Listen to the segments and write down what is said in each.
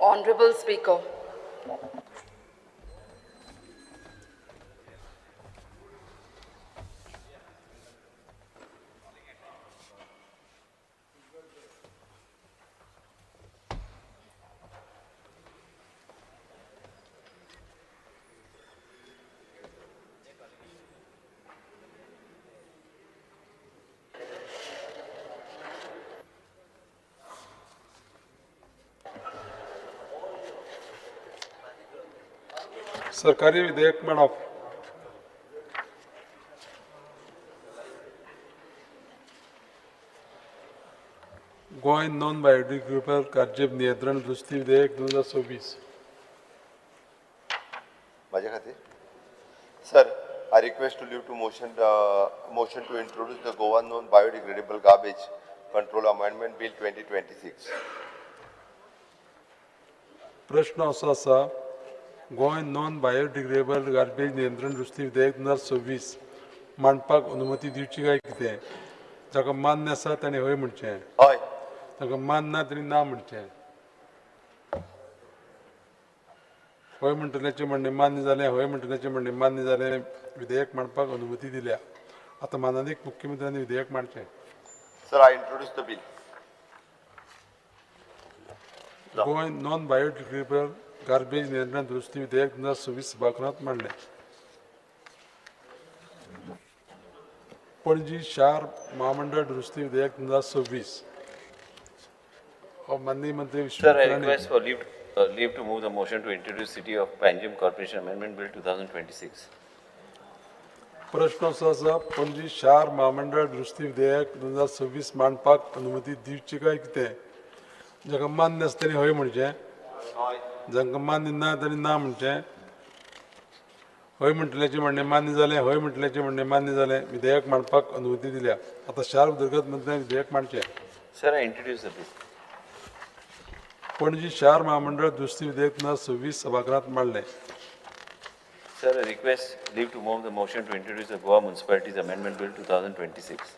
Honorable Speaker, सरकारी विधेयक मांडप. Goa non biodegradable कार्जे नियंत्रण दुरुस्ती विधेयक 2026. माझ्या खातीर sir, I request to leave to motion to introduce the Goa non-biodegradable garbage control amendment bill 2026. प्रश्न असो आसा, गोंय नॉन बायोडिग्रेडेबल गार्बेज नियंत्रण दुरुस्ती विधेयक 2026 मांडपाक अनुमती दिवची काय कितें? जाका मान्य आसा ताणें हय म्हणचें, हय. ताका मान्य ना ताणें ना म्हणचें. हय म्हणटल्याचें म्हणणें मान्य जालें, हय म्हणटल्याचें म्हणणें मान्य जालें. विधेयक मांडपाक अनुमती दिल्या. आतां माननीय मुख्यमंत्र्यांनी विधेयक मांडचें. Sir, I introduce the bill. Goa non biodegradable garbage नियंत्रण दुरुस्ती विधेयक 2026 सभागृहात मांडलें. पणजी शार महामंडळ दुरुस्ती विधेयक 2026. माननीय मंत्री Sir, I request for leave to move the motion to introduce City of Panjim Corporation Amendment Bill 2026. प्रश्न असो आसा, पणजी शार महामंडळ दुरुस्ती विधेयक 2026 मांडपाक अनुमती दिवची काय कितें? जाका मान्य आसा ताणें हय म्हणचें, जांकां मान्य ना ताणें ना म्हणचें. हय म्हटल्याचें म्हणणें मान्य जालें, हय म्हटल्याचें म्हणणें मान्य जालें. विधेयक मांडपाक अनुमती दिल्या. आतां शार उदरगत मंत्र्यान विधेयक मांडचें. Sir, I introduce the bill. Panaji शार महामंडळ दुरुस्ती विधेयक 2026 सभागृहात मांडलें. Sir, I request leave to move the motion to introduce the Goa Municipalities Amendment Bill 2026.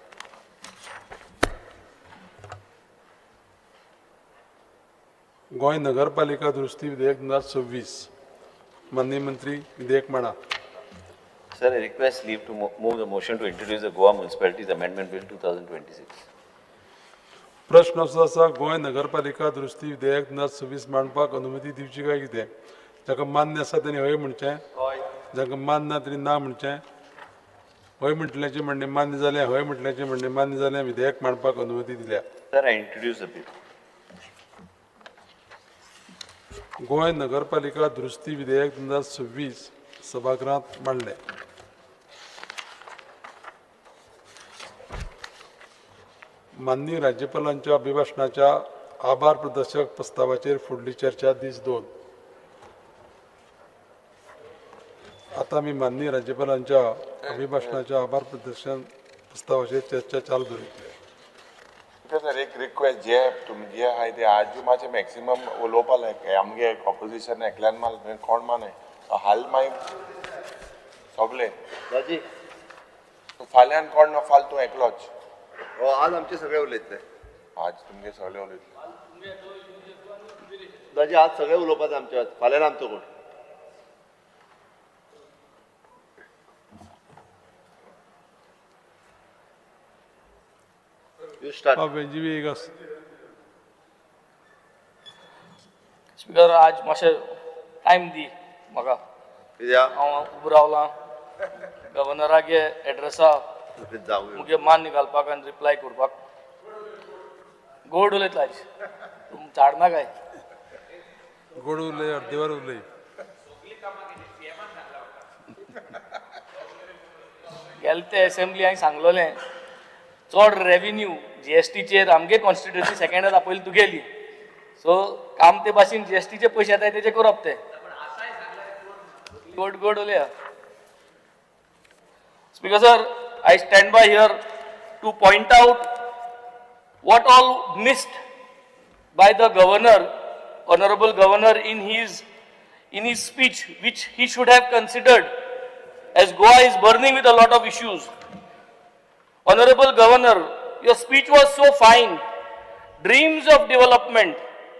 Goa नगरपालिका दुरुस्ती विधेयक 2026. माननीय मंत्री विधेयक मांडा. Sir, I request leave to move the motion to introduce the Goa Municipalities Amendment Bill 2026. प्रश्न असो आसा, गोंय नगरपालिका दुरुस्ती विधेयक 2026 मांडपाक अनुमती दिवची काय कितें? जाका मान्य आसा ताणें हय म्हणचें, जांकां मान्य ना ताणें ना म्हणचें. हय म्हटल्याचें म्हणणें मान्य जालें, हय म्हटल्याचें म्हणणें मान्य जालें. विधेयक मांडपाक अनुमती दिल्या. Sir, I introduce the bill. Goa नगरपालिका दुरुस्ती विधेयक 2026 सभागृहात मांडलें. माननीय राज्यपालांच्या अभिभाशणाच्या आभार प्रदर्शक प्रस्तावाचेर फुडली चर्चा दीस 2. आता मी माननीय राज्यपालांच्या अभिभाषणाच्या आभार प्रदर्शन प्रस्तावाचेर चर्चा चालू दवरतले. सर, एक रिक्वेस्ट जे आहाय ते आज मातशें मॅक्सिमम उलोवपा लायक आमगे ऑपोजिशन एकल्यान माल कोण मानाय हाल मागीर सोगले दाजी, फाल्यां कोण ना फाल तूं एकलोच. आज आमचे सगळे उलयतले. आज तुमगे सगळे उलयतले. दाजी, आज सगळे उलोवपाचे आमचे. फाल्यां आमचो कोण. You start. स्पीकर, आज मातशें टायम दी म्हाका. कित्याक? हांव उबो रावलां गव्हर्नरागे एड्रेसा जावं. मुगे मान्य घालपाक आनी रिप्लाय करपाक. गोड उलयतलो आज. तूं झाडना काय? गोड उलय, अर्देवर उलय. गेले ते असेंब्ली हांवें सांगलोलें चड रेव्हेन्यू जीएसटीचेर आमगे कॉन्स्टिट्युन्सी सेकंडाक आपयली तुगेली. सो काम ते भाशेन जीएसटीचे पयशे येताय तेजे करप ते. गोड गोड उलया. Speaker sir, I stand by here to point out what all missed by the governor, honorable governor, in his speech, which he should have considered, as Goa is burning with a lot of issues. Honorable Governor, your speech was so fine. Dreams of development,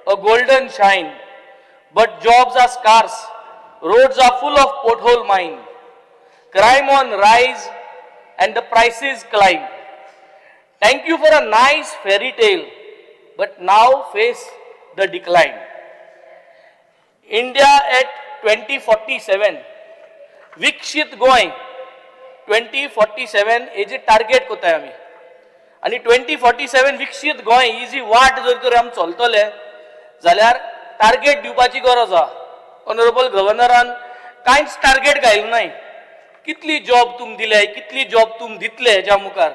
a golden shine. but jobs are scarce. Roads are full of pothole mine. Crime on rise and the prices climb. Thank you for a nice fairy tale, but now face the decline. India at 2047, विकसित गोंय 2047 हेजे target कोताय आमी आनी 2047 विकसित गोंय ही जी वाट जर तर आमी चलतले जाल्यार टार्गेट दिवपाची गरज आहा. ऑनरेबल गव्हर्नरान कांयच टार्गेट घायलो नाही. कितली जॉब तुम दिले, कितली जॉब तुम दितले हेज्या मुखार,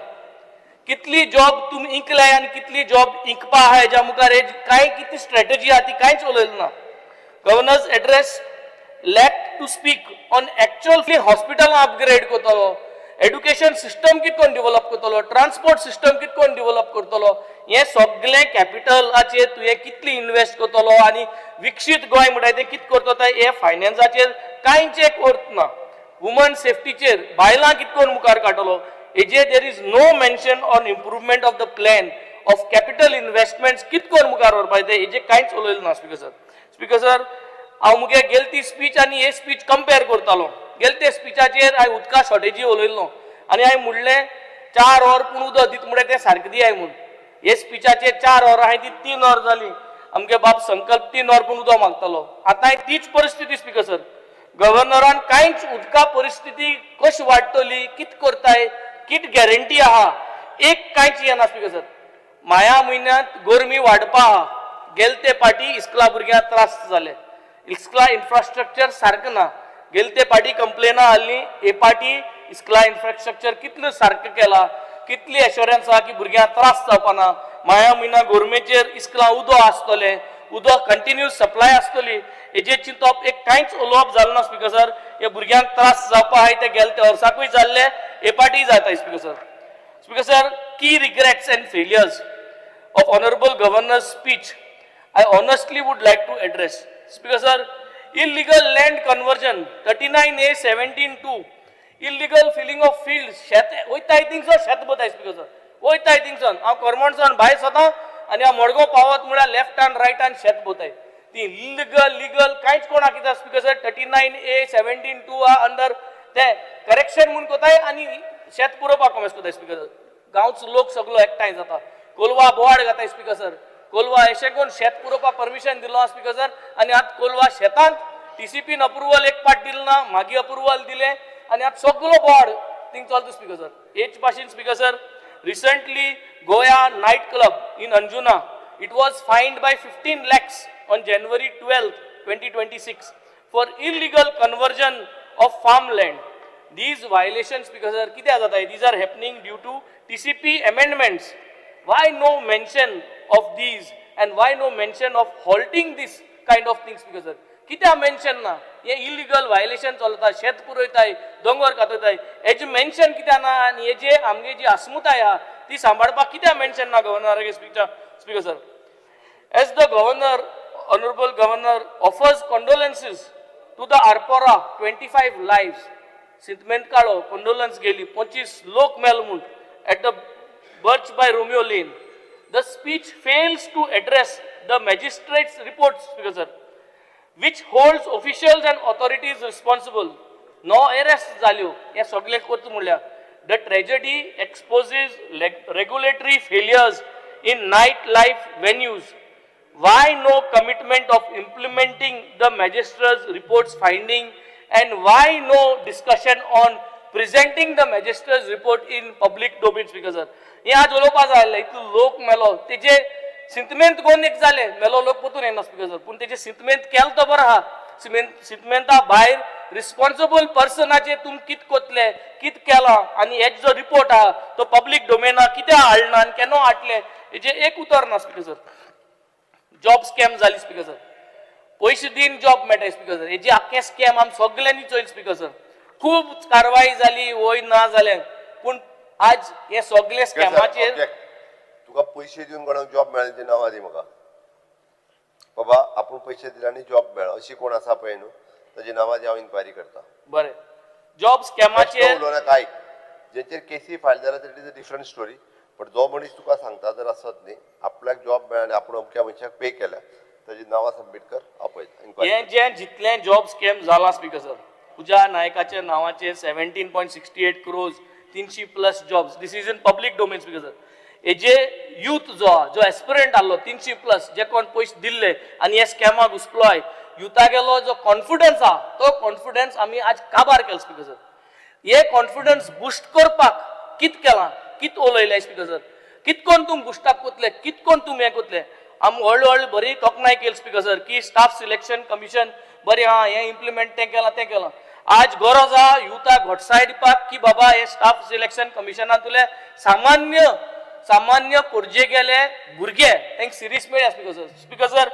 कितली जॉब तुम इंकले आनी कितली जॉब इंकपा आहा हेज्या मुखार कांय कितली स्ट्रॅटेजी आहा ती कांयच उलयलो ना. Governor's address lacked to speak on actually hospital upgrade करतलो, एड्युकेशन सिस्टम कितकोन डेव्हलप करतलो, ट्रान्सपोर्ट सिस्टम कितकोन डेव्हलप करतलो, हे सगळे कॅपिटलाचेर तुवें कितली इन्वेस्ट करतलो आनी विकसीत गोंय म्हणटा तें कित करतलो हे फायनान्साचेर कांयच एक अर्थ ना. वुमन सेफ्टीचेर बायलां कितकोन मुखार काडटलो हेजेर there is no mention on improvement of the plan of capital investments कितकोन मुखार व्हरपाक जाय हेजेर कांयच उलयलो ना. स्पीकर सर, स्पीकर सर, हांव मुगे गेलती स्पीच आनी हे स्पीच कंपेर करतालो. गेलते स्पीचाचेर हांवें उदका शॉर्टेजी उलयल्लो आनी हांवें म्हणलें 4 वर पूण उदक दीत म्हणल्यार तें सारकें दियाय म्हूण. हे स्पीचाचेर 4 वर हांवें ती 3 वर जाली. आमगे बाप संकल्प 3 वर पूण उदक मागतालो. आतां तीच परिस्थिती स्पीकर सर. गव्हर्नरान कांयच उदका परिस्थिती कशी वाडटली, कित करताय, कित गॅरंटी आहा, एक कांयच येना स्पीकर सर. माया म्हयन्यांत गरमी वाडपा आहा. गेलते पाटी इस्कला भुरग्यांक त्रास जाले. इस्कला इन्फ्रास्ट्रक्चर सारकें ना. गेलते पाटी कंप्लेनां आसली, हे पाटी इस्कला इन्फ्रास्ट्रक्चर कितलें सारकें केलां, कितली एश्योरन्स आहा की भुरग्यांक त्रास जावपाना. माया म्हयन्या गोरमेचेर इस्कलां उदक आसतलें, उदक कंटिन्यूस सप्लाय आसतली हेजेर चिंतप एक कांयच उलोवप जालें ना स्पीकर सर. हे भुरग्यांक त्रास जावपा आहाय ते गेलते वर्साकूय जाल्ले, हे पाटी जाताय स्पीकर सर. स्पीकर सर, की regrets end failures of Honorable Governor's speech, I honestly would like to address. Speaker sir, illegal land conversion 39A 17(2), illegal filling of fields. I think so. Shet botay Speaker sir. I think so. Our Cormorant by Sata and our Morgo Power Muda left and right and Shet botay. The illegal, legal kinds konakita Speaker sir 39A 17(2) under the correction mun kotai and Shet Puropa Commerce kotai Speaker sir. Gauns lok saglo एक time जाता. कोलवा बोवाड घाताय speaker sir. Colva अशें करून शेत पुरोवपा permission दिलो speaker sir आनी आतां कोलवा शेतांत टीसीपीन अप्रुवल एक पाट दिलें ना, मागीर अप्रुवल दिलें आनी आतां सगळो बोवाड थिंग चलता स्पीकर सर. हेच भाशेन speaker sir, recently Goa night club in Anjuna it was fined by 15 lakhs on January 12th, 2026 for illegal conversion of farmland. These violations speaker sir कित्याक जाताय? These are happening due to TCP amendments. Why no mention of these and why no mention of halting this kind of things speaker sir? कित्या mention ना? हे illegal violation चलता, शेत पुरयताय, दोंगर कातयताय, हेजे mention कित्या ना आनी हेजे आमगे जी अस्मिताय आहा ती सांबाळपाक कित्या मेन्शन ना गव्हर्नरागे speaker sir? As the governor, honorable governor offers condolences to the Arpora 25 lives. सिंतमेंत काळो condolence गेली 25 लोक मेल म्हूण at the Birch by Romeo Lane. The speech fails to address the magistrate's reports, Speaker sir, which holds officials and authorities responsible. No arrests जाल्यो, हे सगळे करता म्हणल्यार. The tragedy exposes regulatory failures in nightlife venues. Why no commitment of implementing the magistrate's reports finding, and why no discussion on presenting the magistrate's report in public domain, Speaker sir? हे आज उलोवपा जाय इतलो लोक मेलो तेजे सिंतमेंत कोण एक जाले मेलो लोक पोतून येना स्पीकर सर. पूण तेजे सिंतमेंत केलो तो बरो आहा. सिंतमेंता भायर रिस्पॉन्सिबल पर्सनाचे तुम कित कोतले, कित केला आनी हेज जो रिपोर्ट आहा तो पब्लीक डोमेना कित्याक हाडना आनी केन्ना हाडले हेजे एक उतर ना स्पीकर सर. जॉब स्कॅम जाली स्पीकर सर. पयशे दिन जॉब मेळटाय स्पीकर सर. हेजे आख्खें स्कॅम आमी सगळ्यांनी चोयलें स्पीकर सर. खूब कारवाई जाली, वय ना जालें, पूण आज हे सगळे स्कॅमाचेर तुका पयशे दिवन कोणाक जॉब मेळ्ळें नांवां दी म्हाका. बाबा आपूण पयशे दिले आनी जॉब मेळ्ळो अशी कोण आसा पळय न्हू ताजी नांवां दी हांव इन्क्वायरी करता. बरें. जॉब स्कॅमाचेर काय जेचेर केसी फायल जाल्या that is a different story. But जो मनीस तुका सांगता जर आसत न्ही आपल्याक जॉब मेळ्ळा आनी आपूण अमक्या मनशाक पे केल्या ताजी नावां सबमीट कर आपय हे जे जितले जॉब स्कॅम जाला स्पीकर सर पूजा नायकाच्या नावाचे 17.68 crores 300+ jobs this is in public domain speaker sir हेजे यूथ जो एस्पिरंट आसलो 300+ जे कोण पयशे दिल्ले आनी हे स्कॅमाक घुसलोय युथा गेलो जो कॉन्फिडन्स आहा तो कॉन्फिडन्स आमी आज काबार केलो स्पीकर सर हे कॉन्फिडन्स बुस्ट करपाक कित केलां कित उलयलें स्पीकर सर कितकोन तुम बुस्टाप कोतले कितकोन तुम हें कोतले आम व्हडली बरी तोखणाय केली स्पीकर सर की स्टाफ सिलेक्शन कमिशन बरें हा हें इम्प्लिमेंट तें केलां आज गरज आहा युथाक घोटसाय दिवपाक की बाबा हे स्टाफ सिलेक्शन कमिशनांतले सामान्य पोरजे गेले भुरगे तांकां सिरीस मेळ्या स्पीकर सर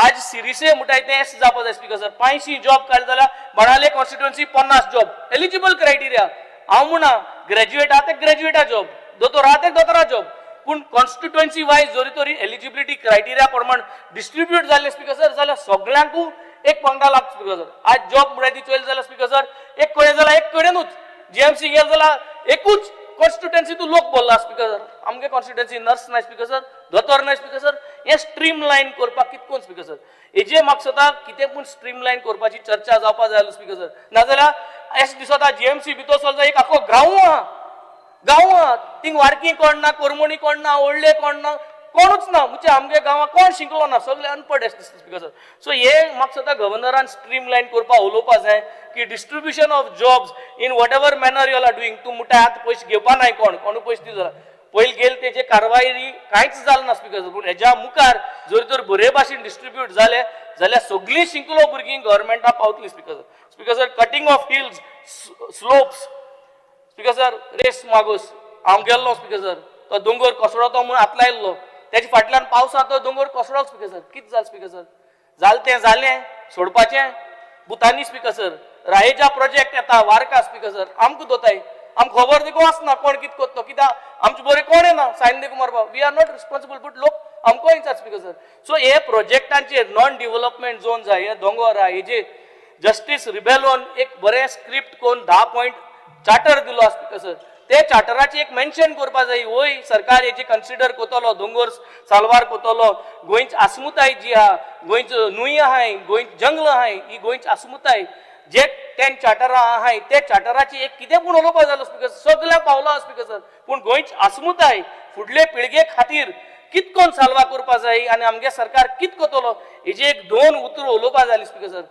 आज सिरीसे म्हणटाय तें जावपा जाय स्पीकर सर 500 जॉब काड जाल्यार बाणाले कॉन्स्टिट्युएन्सी 50 जॉब एलिजिबल क्रायटेरिया हांव म्हणा ग्रॅज्युएट आहा ते ग्रॅज्युएटा जॉब दोतोर आहा ते दोतोरा जॉब पूण कॉन्स्टिट्युएन्सी वायज जरी तरी एलिजिबिलिटी क्रायटेरिया प्रमाण डिस्ट्रिब्यूट जाल्ले स्पीकर सर जाल्यार सगळ्यांकू एक पंगडा लागता स्पीकर सर आज जॉब म्हणटा ती चोयल जाल्यार स्पीकर सर एक कडेन जाल्यार एक कडेनूच जीएमसी गेल जाल्यार एकूच कॉन्स्टिट्युएन्सी तूं लोक बोल्ला स्पीकर सर आमगे कॉन्स्टिट्युएन्सी नर्स नाय स्पीकर सर दोतोर नाय स्पीकर सर हे स्ट्रीमलायन करपाक कितकोन स्पीकर सर हेजे म्हाका सदां कितें पूण स्ट्रीमलायन करपाची चर्चा जावपा जाय स्पीकर सर नाजाल्यार एस दिसता जीएमसी भितर चलता एक आखो गांव थिंग वारकी कोण ना कोरमणी कोण ना ओल्डे कोण ना कोणूच ना म्हणजे आमगे गांवां कोण शिकलो ना सगळे अनपड स्पीकर सर सो हे म्हाका सदां गव्हर्नरान स्ट्रीमलायन करपाक उलोवपा जाय की distribution of jobs in whatever manner you are doing तूं म्हणटा आतां पयशे घेवपा नाय कोण पयशे दिले जाल्यार पयलीं गेले तेजे कारवाई कांयच जालें ना स्पीकर सर पूण हेज्या मुखार जर तर बरे भाशेन डिस्ट्रिब्यूट जाले जाल्यार सगळीं शिकलो भुरगीं गव्हर्मेंटाक पावतलीं speaker sir cutting of hills slopes speaker sir रेस मागोस हांव गेल्लो स्पीकर सर तो दोंगर कोसळो तो म्हणून हात लायल्लो तेजे फाटल्यान पावस आहा तो दोंगर कोसळो स्पीकर सर कितें जालें स्पीकर सर जालें सोडपाचें Bhutani speaker sir Raheja project येता वारका स्पीकर सर आमकां दोताय आमकां खबर देखून आसना कोण कितें कोत्तो कित्याक आमचे बरें कोण येना सायन देखून मारपाक we are not responsible but लोक आमकां विचार स्पीकर सर सो हे प्रोजेक्टांचेर नॉन डेव्हलपमेंट झोन जाय हे दोंगर आहा हेजे जस्टीस रिबेलोन एक बरें स्क्रिप्ट करून 10 पॉयंट चार्टर दिलो स्पीकर सर ते चार्टराची एक मेन्शन करपा जाय वय सरकार हेची कन्सिडर कोतलो दोंगर साल्वार कोतलो गोंयची आसमुताय जी आहा गोंयचो न्हंय आहाय गोंयची जंगल आहाय ही गोंयची आसमुताय जे 10 चार्टरां आहाय ते चार्टराची एक कितें पूण उलोवपा जालो स्पीकर सगळ्यांक पावलो स्पीकर सर पूण गोंयची आसमुताय फुडले पिळगे खातीर कितकोन साल्वा करपा जाय आनी आमगे सरकार कित कोतलो हेजी एक 2 उतर उलोवपा जाली स्पीकर सर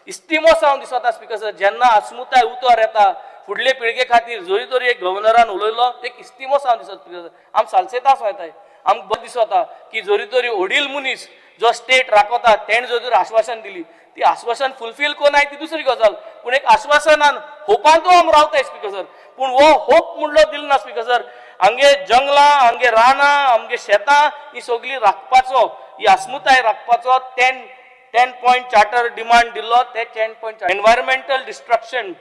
इस्तिमो जावन दिसता स्पीकर सर जेन्ना आसमुताय उतर येता फुडले पिळगे खातीर जरी तरी एक गव्हर्नरान उलयलो एक इस्तिमो जावन दिसता स्पीकर सर आम सालसेता येताय आमकां बरें दिसता की जरी तरी वडील मनीस जो स्टेट राखता तेणें जर आश्वासन दिली ती आश्वासन फुलफील कोनाय ती दुसरी गजाल पूण एक आश्वासनान होपान तो आम रावताय स्पीकर सर पूण हो होप म्हणलो दिलो ना स्पीकर सर आमगे जंगलां आमगे रानां आमगे शेतां ही सगळीं राखपाचो ही आसमुताय राखपाचो 10 पॉयंट चार्टर डिमांड दिल्लो ते 10 पॉयंट एनवायरमेंटल डिस्ट्रक्शन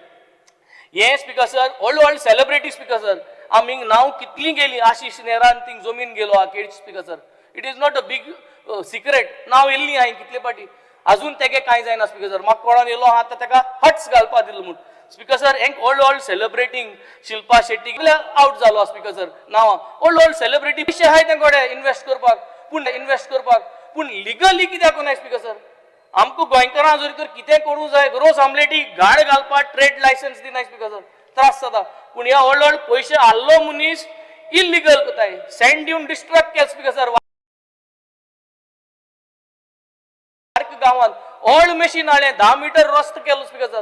हे स्पीकर सर व्हडले सेलिब्रिटी स्पीकर सर आमी नांव कितलीं गेलीं आशिश नेरान थिंग जमीन गेलो आकेड speaker sir it is not a big secret नांव येयल्लीं हांवें कितले फाटी अजून तेगे कांय जायना स्पीकर सर म्हाका कोणान येयलो आहा ताका हट्स घालपा दिलो म्हूण स्पीकर सर हेंक व्हडले सेलिब्रेटींग शिल्पा शेट्टी आउट जालो स्पीकर सर नांवां व्हडले सेलिब्रिटी पयशे आहाय तेंकोडे इन्वेस्ट करपाक पूण लिगली कित्याक कोनाय स्पीकर सर आमकां गोंयकारां जरी तर कितें करूं जाय रोस आमलेटी गाड घालपाक ट्रेड लायसन्स दिनाय स्पीकर सर त्रास जाता पूण ह्या व्हडले पयशे हाडलो मनीस इल्लिगल कोताय सँड दिवन डिस्ट्रक्ट केले स्पीकर सर गांवांत ओल्ड मशीन हाडलें 10 मीटर रस्तो केलो स्पीकर सर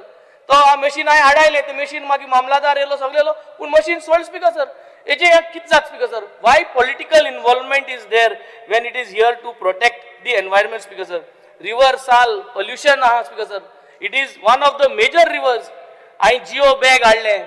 तो मशीन हांवें हाडायलें ते मशीन मागीर मामलादार येयलो सगळेलो पूण मशीन सोल्ड स्पीकर सर हेजे कितें जाता speaker sir why political involvement is there when it is here to protect the environment speaker sir river Sal pollution आहा speaker sir it is one of the major rivers हांवें जिओ bag हाडलें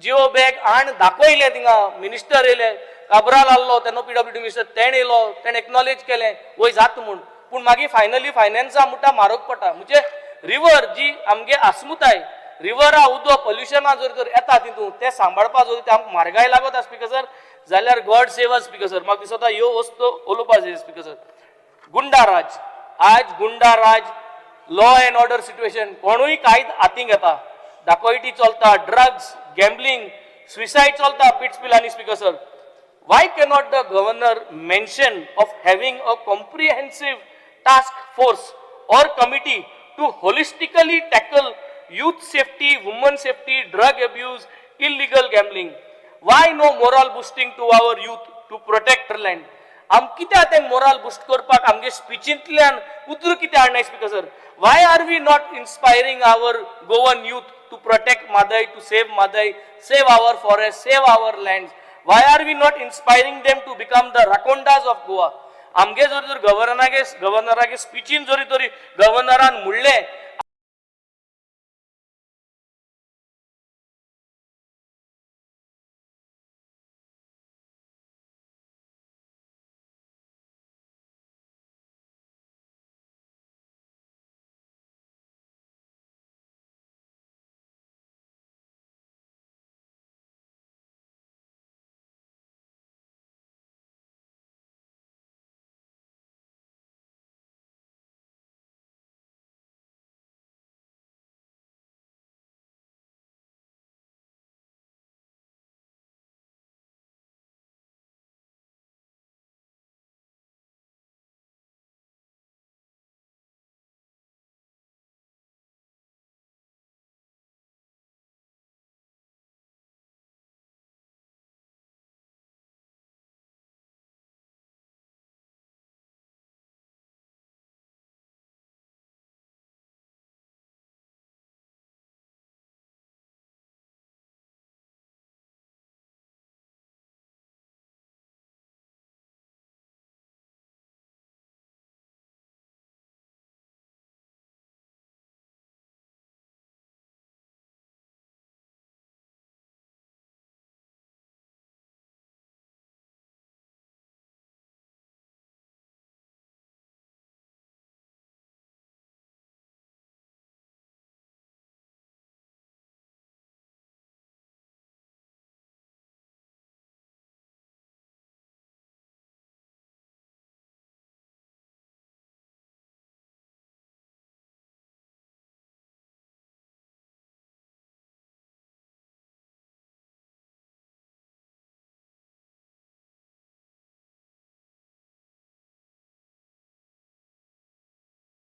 Jio bag हाडून दाखयलें थिंगा मिनिस्टर येयले काबराल आहलो तेन्ना PWD मिनिस्टर तेणें येयलो तेणें एक्नॉलेज केलें वय जाता म्हूण पूण मागीर फायनली फायनान्सा म्हणटा म्हारग पडटा म्हणजे रिवर जी आमगे आसमुताय रिवरा उदक पोल्युशना जर तर येता तितून ते सांबाळपा जर ते आमकां म्हारगाय लागत स्पीकर सर जाल्यार God save us speaker sir म्हाका दिसता ह्यो वस्तू उलोवपा जाय स्पीकर सर गुंडाराज आज goonda raj law end order situation कोणूय कायद हातींक येता दाकोयटी चलता ड्रग्स गॅम्बलिंग सुसायड चलता पिट्स पिलांनी speaker sir why cannot the governor mention of having a comprehensive task force or committee to holistically tackle youth safety, women safety, drug abuse, illegal gambling. Why no moral boosting to our youth to protect our land? आम कित्याक ते moral boost करपाक आमगे स्पीचींतल्यान उतर कित्याक हाडनाय speaker sir? Why are we not inspiring our Goan youth to protect Madai, to save Madai, save our forests, save our lands? Why are we not inspiring them to become the Rakondas of Goa? आमगे जर गव्हर्नरागे स्पीचीन जरी तरी गव्हर्नरान म्हणले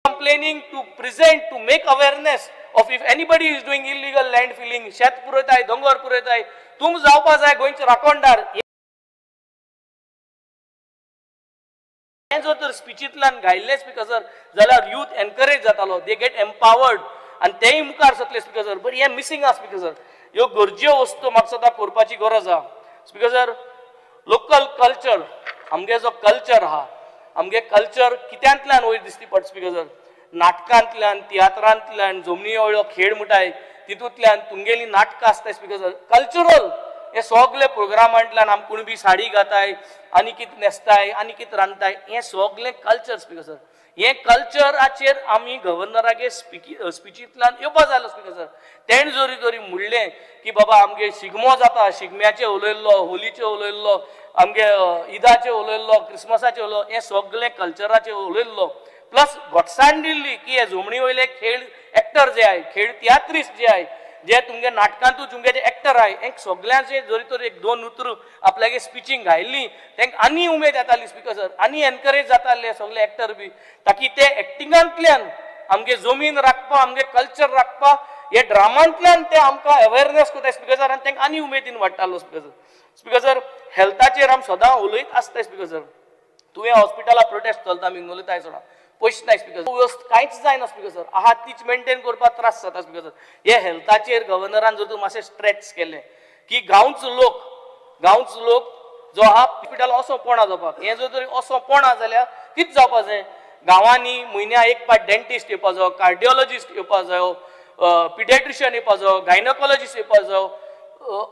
complaining to present, to make awareness of if anybody is doing illegal land filling, शेत पुरयताय, दोंगर पुरयताय, तुम जावपा जाय गोंयचे राखणदार. जर तर स्पीचींतल्यान गायल्ले स्पीकर सर जाल्यार यूथ एनकरेज जातालो, दे गेट एम्पावर्ड आनी तेय मुखार सरतले स्पीकर सर. बट हे मिसिंग आहा स्पीकर सर. ह्यो गरज्यो वस्तू म्हाका सदां करपाची गरज आहा स्पीकर सर. लोकल कल्चर, आमगे जो कल्चर आहा, आमगे कल्चर कित्यांतल्यान वयर दिसती पडटा स्पीकर सर. नाटकांतल्यान, तियात्रांतल्यान, जमनी वळ्यो खेळ म्हणटाय तितूंतल्यान तुमगेली नाटकां आसताय स्पीकर सर. कल्चरल हे सगळे प्रोग्रामांतल्यान आमी कुणबी साडी घाताय, आनी कितें न्हेसताय, आनी कितें रांदताय, हे सगळे कल्चर स्पीकर सर. हे कल्चराचेर आमी गव्हर्नरागे स्पीचींतल्यान येवपा जाय स्पीकर सर. तेणें जरी तरी म्हणलें की बाबा आमगे शिगमो जाता, शिगम्याचेर उलयल्लो, होलीचेर उलयल्लो, आमगे ईदाचेर उलयल्लो, क्रिसमसाचेर उलयल्लो, हे सगळे कल्चराचेर उलयल्लो. प्लस घोटसाण दिल्ली की हे जमनी वयले खेळ एक्टर जे आहाय, खेळ तियात्रिस्ट जे आहाय, जे तुमगे नाटकांतू तुमगे जे एक्टर आहाय, हे सगळ्यांचे जरी तर एक दोन उतर आपल्यागे स्पीचींग घायल्ली, तांकां आनी उमेद येताली स्पीकर सर, आनी एनकरेज जाताले सगळे एक्टर बी, ताकी ते एक्टिंगांतल्यान आमगे जमीन राखपा, आमगे कल्चर राखपा, हे ड्रामांतल्यान ते आमकां अवेरनेस करता स्पीकर सर, आनी तांकां आनी उमेदीन वाडटालो स्पीकर सर. स्पीकर सर, हेल्थाचेर आमी सदां उलयत आसताय स्पीकर सर. तुवें हॉस्पिटला प्रोटेस्ट चलता आमी उलयताय सदां, पयशे नाय स्पीकर सर, व्यवस्था कांयच जायना स्पीकर सर. आहा तीच मेंटेन करपाक त्रास जाता स्पीकर सर. हे हेल्थाचेर गव्हर्नरान जर तूं मातशें स्ट्रेच केलें की गांवचो लोक जो आहा हॉस्पिटल असो पोणा जावपाक, हे जर तरी असो पोणा जाल्यार कितें जावपाक जाय? गांवांनी म्हयन्या एक पाट डेंटिस्ट येवपा जायो, कार्डिओलॉजिस्ट येवपा जायो, पिडियाट्रिशियन येवपा जायो, गायनोकॉलॉजिस्ट येवपा जायो,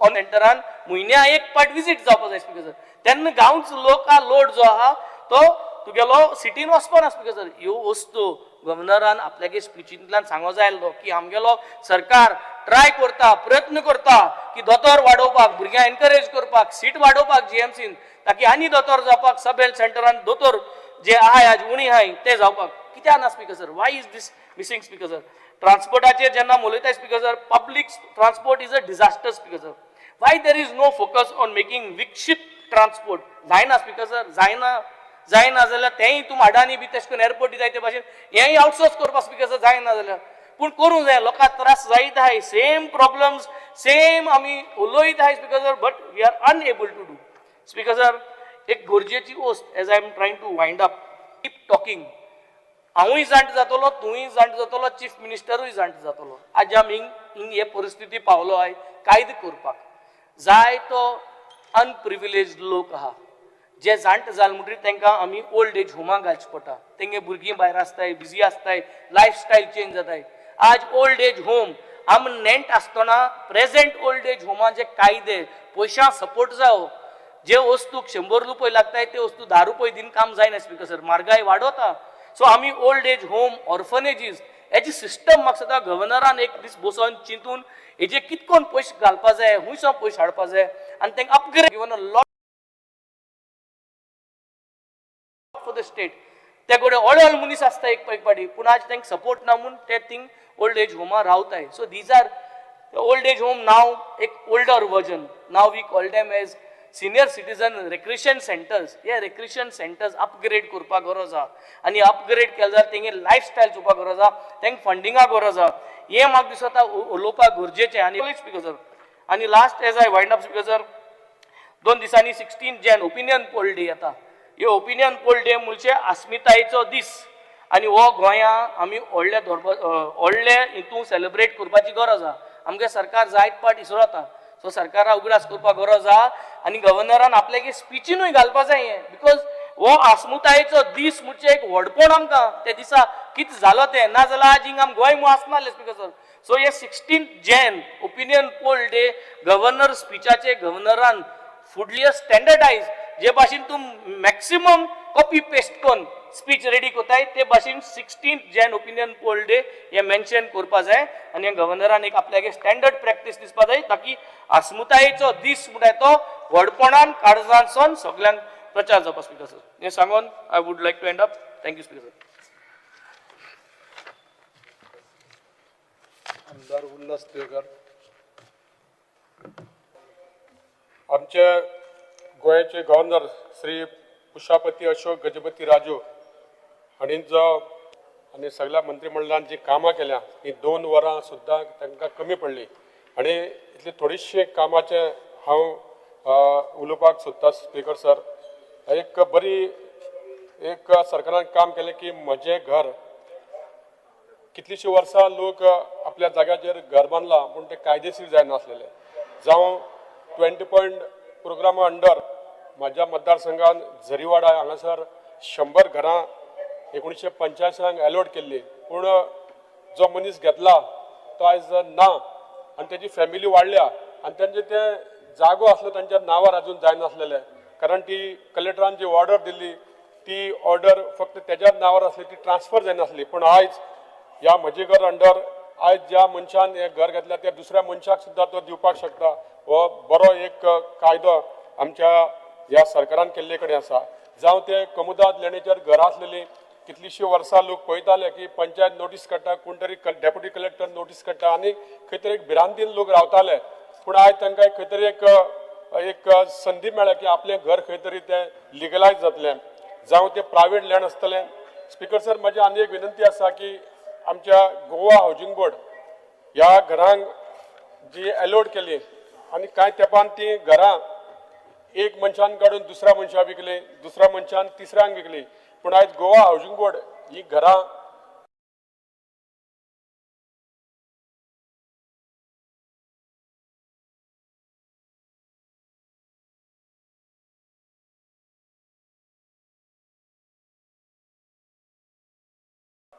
ऑन सेंटरान म्हयन्या एक पाट विजीट जावपा जाय स्पीकर सर. तेन्ना गांवचो लोका लोड जो आहा तो तुगेलो सिटीन वचपाना स्पीकर सर. ह्यो वस्तू गव्हर्नरान आपल्यागे स्पीचींतल्यान सांगो जाय आसलो की आमगेलो सरकार ट्राय करता, प्रयत्न करता की दोतोर वाडोवपाक, भुरग्यां एनकरेज करपाक, सीट वाडोवपाक जीएमसीन, ताकी आनी दोतोर जावपाक, सब हेल्थ सेंटरान दोतोर जे आहाय आज उणी आहाय ते जावपाक. कित्याक ना speaker sir? Why is this missing speaker sir? ट्रान्सपोर्टाचेर जेन्ना उलयताय speaker sir, public transport is a disaster speaker sir. Why there is no focus on making विकसीत ट्रान्सपोर्ट? जायना स्पीकर सर, जायना जाल्यार तेंय तूं अडानी बी तशें करून एअरपोर्ट जाय ते भाशेन हेंय आउटसोर्स करपाक स्पीकर जायना जाल्यार पूण करूंक जाय लोकांक त्रास जायत आहाय सेम प्रॉब्लम्स सेम आमी उलयत आहाय speaker but we are unable to do speaker एक गरजेची वस्त as I am trying to wind up keep talking हांवूय जाण्ट जातलो तूंय जाण्ट जातलो चीफ मिनिस्टरूय जाण्ट जातलो आज आमी हिंग हे परिस्थिती पावलो आहाय कायदे करपाक जाय तो अनप्रिविलेज लोक आहा जे जाण्ट जाल म्हणटकीर तांकां आमी ओल्ड एज होमाक घालचें पडटा तेंगे भुरगीं भायर आसताय बिजी आसताय लायफस्टायल चेंज जाताय आज ओल्ड एज होम आम नेंट आसतना प्रेझेंट ओल्ड एज होमान जे कायदे पयशां सपोर्ट जावप जे वस्तूक 100 रुपये लागताय ते वस्तू 10 रुपये दिन काम जायना स्पीकर सर म्हारगाय वाडवता सो आमी ओल्ड एज होम ऑर्फनेजीस हेची सिस्टम म्हाका सदां गव्हर्नरान एक दीस बसोन चिंतून हेजे कितकोन पयशे घालपा जाय हुंयसर पयशे हाडपा जाय आनी तांकां upgrade given a lot for the state ते कडेन ऑल मनीस आसता एक पाटी पूण आज तांकां सपोर्ट ना म्हूण ते थिंग ओल्ड एज होमा रावताय so these are old age home now एक older version now we call them as senior citizen recreation centres हे रिक्रिएशन सेंटर्स अपग्रेड करपाक गरज आहा आनी अपग्रेड केले जाल्यार तेंगे लायफस्टायल चोवपाक गरज आहा तांकां फंडिंगा गरज आहा हे म्हाका दिसता उलोवपाक गरजेचें आनी स्पीकर सर आनी last as I wind up speaker sir 2 दिसांनी 16 जॅन ओपिनियन पोल डे येता हे ओपिनियन पोल डे म्हणजे अस्मितायेचो दीस आनी हो गोंयां आमी व्हडले हितून सेलिब्रेट करपाची गरज आहा आमगे सरकार जायत पाट इसरता सो सरकारा उगडास करपाक गरज आहा आनी गव्हर्नरान आपल्यागे स्पिचीनूय घालपा जाय हें बिकॉज हो अस्मितायेचो दीस म्हणजे एक व्हडपण आमकां त्या दिसा कितें जालो तें ना जाल्यार आज हिंग आम गोंय मू आसनासलें स्पीकर सर सो हे 16 Jan opinion poll day governor स्पिचाचे गव्हर्नरान फुडली स्टँडर्डायज जे भाशेन तूं मॅक्सिमम कॉपी पेस्ट करून स्पीच रेडी कोताय ते भाशेन 16 जॅन ओपिनियन पोल डे हे मेन्शन करपा जाय आनी गव्हर्नरान एक आपल्यागे स्टँडर्ड प्रॅक्टीस दिसपा जाय ताकी अस्मितायेचो दीस म्हणटा तो व्हडपणान काळजांतसून सगळ्यांक प्रचार जावपा स्पीकर सर हें सांगून I would like to end up thank you speaker sir आमदार उल्हास देवकर आमचे गोंयचे गव्हर्नर श्री पुष्पापती अशोक गजपती राजू हांणी जो आनी सगळ्या मंत्रिमंडळान जी कामां केल्या ही 2 वरां सुद्दां तांकां कमी पडली आनी इतली थोडीशी कामाचे हांव उलोवपाक सोदता स्पीकर सर एक बरी एक सरकारान काम केलें की म्हजें घर कितलीशीं वर्सां लोक आपल्या जाग्याचेर घर बांदलां पूण ते कायदेशीर जायनासलेले जावं 20 पॉयंट प्रोग्रामा अंडर म्हाज्या मतदारसंघान झरीवाडा हांगासर 100 घरां 1985 अलॉट केल्ली पूण जो मनीस घेतला तो आयज ना आनी तेजी फॅमिली वाडल्या आनी तांचे ते जागो आसलो तांच्या नांवार अजून जायनासलेले कारण ती कलेक्टरान जी ऑर्डर दिल्ली ती ऑर्डर फक्त तेज्या नांवार आसली ती ट्रान्सफर जायनासली पूण आयज ह्या म्हजे घर अंडर आयज ज्या मनशान हें घर घेतल्या त्या दुसऱ्या मनशाक सुद्दां तो दिवपाक शकता हो बरो एक कायदो आमच्या ह्या सरकारान केल्ले कडेन आसा जावं ते कमुदाद लेणेचेर घरां आसलेलीं कितलींशीं वर्सां लोक पळयताले की पंचायत नोटीस काडटा कोण तरी डेप्युटी कलेक्टर नोटीस काडटा आनी खंय तरी एक भिरांतीन लोक रावताले पूण आयज तांकां खंय तरी एक संदी मेळ्ळ्या की आपलें घर खंय तरी तें लिगलायज जातलें जावं तें प्रायवेट लँड आसतलें स्पीकर सर म्हाजी आनी एक विनंती आसा की आमच्या गोवा हावजींग बोर्ड ह्या घरांक जी अलॉट केली आनी कांय तेंपान ती घरां एक मनशान काडून दुसऱ्या मनशाक विकली दुसऱ्या मनशान तिसऱ्यांक विकली पूण आयज गोवा हावजींग बोर्ड ही घरां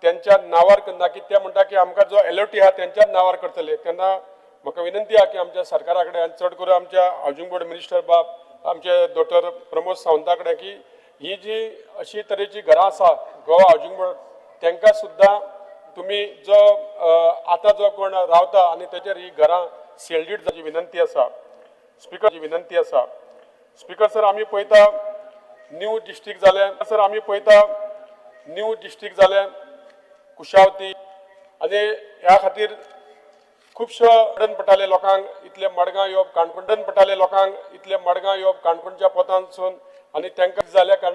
त्यांच्या नावार करना की ते म्हणटा की आमकां जो एलओटी आहा त्यांच्या नावार करतले तेन्ना म्हाका विनंती आहा की आमच्या सरकारा कडेन आनी चड करून आमच्या हावजींग बोर्ड मिनिस्टर बाब आमचे डॉक्टर प्रमोद सावंता कडेन की ही जी अशी तरेची घरां आसा गोवा हावजींग बोर्ड तांकां सुद्दां तुमी जो आतां जो कोण रावता आनी तेचेर ही घरां सेल्डीड जाची विनंती आसा स्पीकर सर आमी पळयता न्यू डिस्ट्रिक्ट जाले कुशावती आनी ह्या खातीर खुबश्यो अडचण पडटाले लोकांक इतले मडगांव येवप काणकोणच्यान पडटाले लोकांक इतले मडगांव येवप काणकोणच्या पोतांसून आनी तांकां जाल्या कारणान